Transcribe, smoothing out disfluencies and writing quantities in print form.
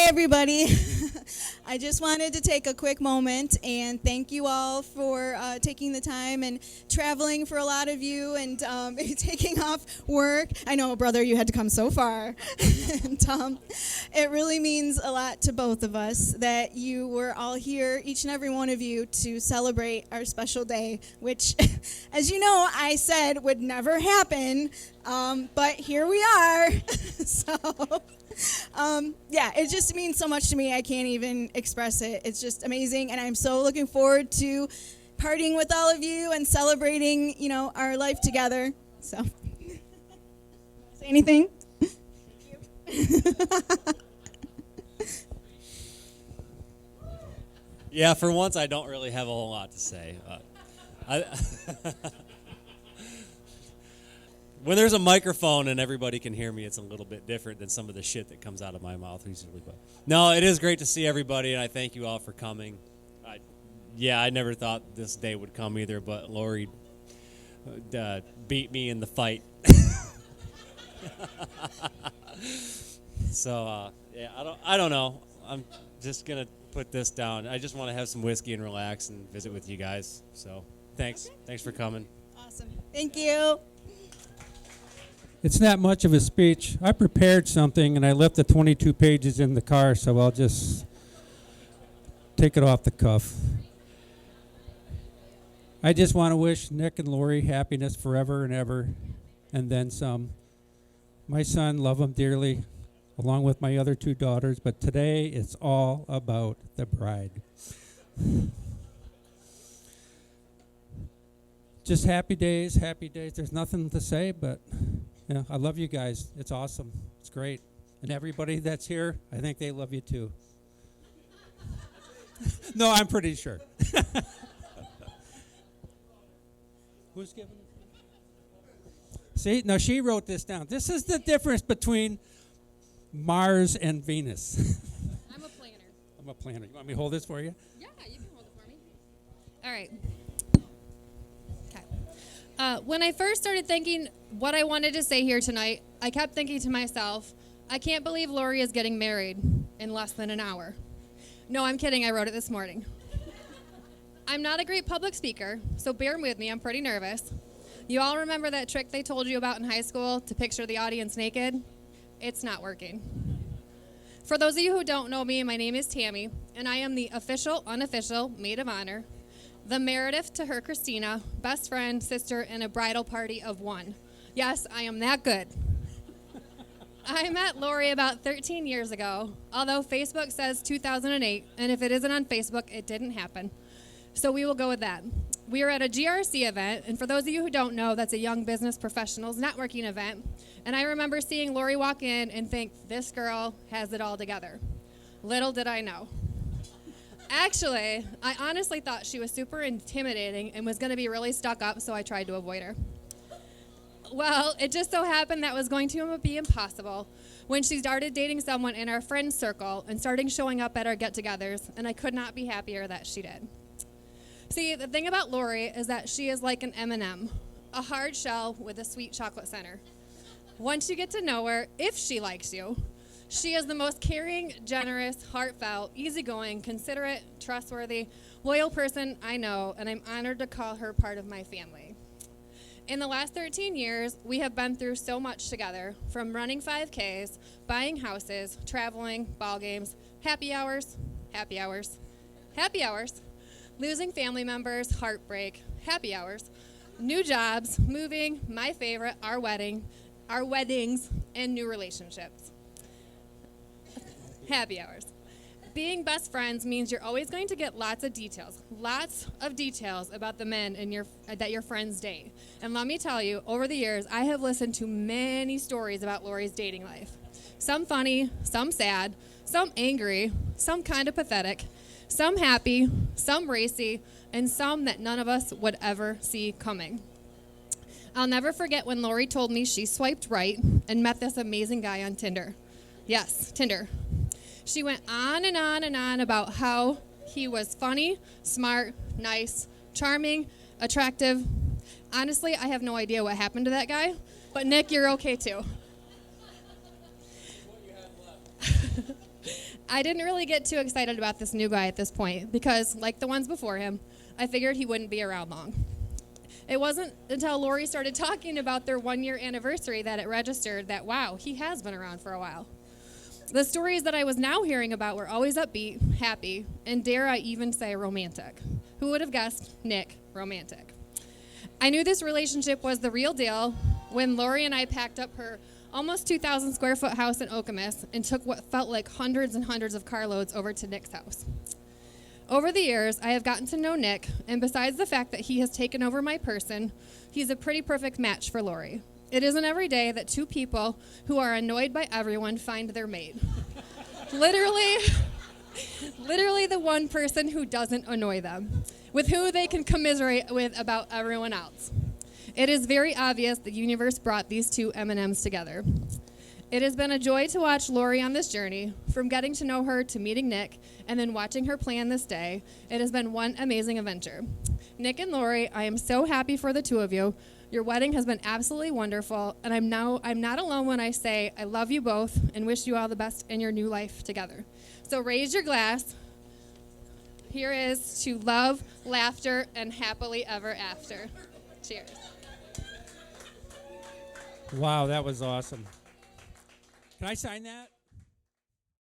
everybody. I just wanted to take a quick moment and thank you all for taking the time and traveling for a lot of you and taking off work. I know, brother, you had to come so far. And it really means a lot to both of us that you were all here, each and every one of you, to celebrate our special day, which, as you know, I said would never happen, but here we are. So... yeah, it just means so much to me. I can't even express it. It's just amazing, and I'm so looking forward to partying with all of you and celebrating, our life together. So, say anything? Yeah, for once, I don't really have a whole lot to say. When there's a microphone and everybody can hear me, it's a little bit different than some of the shit that comes out of my mouth usually. But no, it is great to see everybody, and I thank you all for coming. I never thought this day would come either, but Laurie beat me in the fight. So I don't know. I'm just gonna put this down. I just want to have some whiskey and relax and visit with you guys. So thanks for coming. Awesome. Thank you. It's not much of a speech. I prepared something, and I left the 22 pages in the car, so I'll just take it off the cuff. I just want to wish Nick and Laurie happiness forever and ever, and then some. My son, love him dearly, along with my other two daughters, but today it's all about the bride. Just happy days, happy days. There's nothing to say, but... yeah, I love you guys. It's awesome. It's great. And everybody that's here, I think they love you too. No, I'm pretty sure. Who's giving it? See, now she wrote this down. This is the difference between Mars and Venus. I'm a planner. I'm a planner. You want me to hold this for you? Yeah, you can hold it for me. All right. When I first started thinking what I wanted to say here tonight, I kept thinking to myself, I can't believe Laurie is getting married in less than an hour. No, I'm kidding. I wrote it this morning. I'm not a great public speaker, so bear with me. I'm pretty nervous. You all remember that trick they told you about in high school to picture the audience naked? It's not working. For those of you who don't know me, my name is Tammy, and I am the official, unofficial maid of honor, the Meredith to her Christina, best friend, sister, and a bridal party of one. Yes, I am that good. I met Laurie about 13 years ago, although Facebook says 2008, and if it isn't on Facebook, it didn't happen. So we will go with that. We were at a GRC event, and for those of you who don't know, that's a Young Business Professionals networking event, and I remember seeing Laurie walk in and think, this girl has it all together. Little did I know. Actually, I honestly thought she was super intimidating and was going to be really stuck up, so I tried to avoid her. Well, it just so happened that was going to be impossible when she started dating someone in our friend circle and starting showing up at our get-togethers, and I could not be happier that she did. See, the thing about Laurie is that she is like an M&M, a hard shell with a sweet chocolate center. Once you get to know her, if she likes you, she is the most caring, generous, heartfelt, easygoing, considerate, trustworthy, loyal person I know, and I'm honored to call her part of my family. In the last 13 years, we have been through so much together, from running 5Ks, buying houses, traveling, ball games, happy hours, losing family members, heartbreak, happy hours, new jobs, moving, my favorite, our weddings, and new relationships. Happy hours. Being best friends means you're always going to get lots of details about the men that your friends date. And let me tell you, over the years, I have listened to many stories about Laurie's dating life. Some funny, some sad, some angry, some kind of pathetic, some happy, some racy, and some that none of us would ever see coming. I'll never forget when Laurie told me she swiped right and met this amazing guy on Tinder. Yes, Tinder. She went on and on and on about how he was funny, smart, nice, charming, attractive. Honestly, I have no idea what happened to that guy, but Nick, you're okay too. I didn't really get too excited about this new guy at this point because, like the ones before him, I figured he wouldn't be around long. It wasn't until Laurie started talking about their 1-year anniversary that it registered that, wow, he has been around for a while. The stories that I was now hearing about were always upbeat, happy, and dare I even say romantic. Who would have guessed Nick, romantic? I knew this relationship was the real deal when Laurie and I packed up her almost 2,000 square foot house in Okemos and took what felt like hundreds and hundreds of carloads over to Nick's house. Over the years, I have gotten to know Nick, and besides the fact that he has taken over my person, he's a pretty perfect match for Laurie. It isn't every day that two people who are annoyed by everyone find their mate. Literally the one person who doesn't annoy them, with who they can commiserate with about everyone else. It is very obvious the universe brought these two M&Ms together. It has been a joy to watch Laurie on this journey, from getting to know her to meeting Nick, and then watching her plan this day. It has been one amazing adventure. Nick and Laurie, I am so happy for the two of you. Your wedding has been absolutely wonderful, and I'm not alone when I say I love you both and wish you all the best in your new life together. So raise your glass. Here is to love, laughter, and happily ever after. Cheers. Wow, that was awesome. Can I sign that?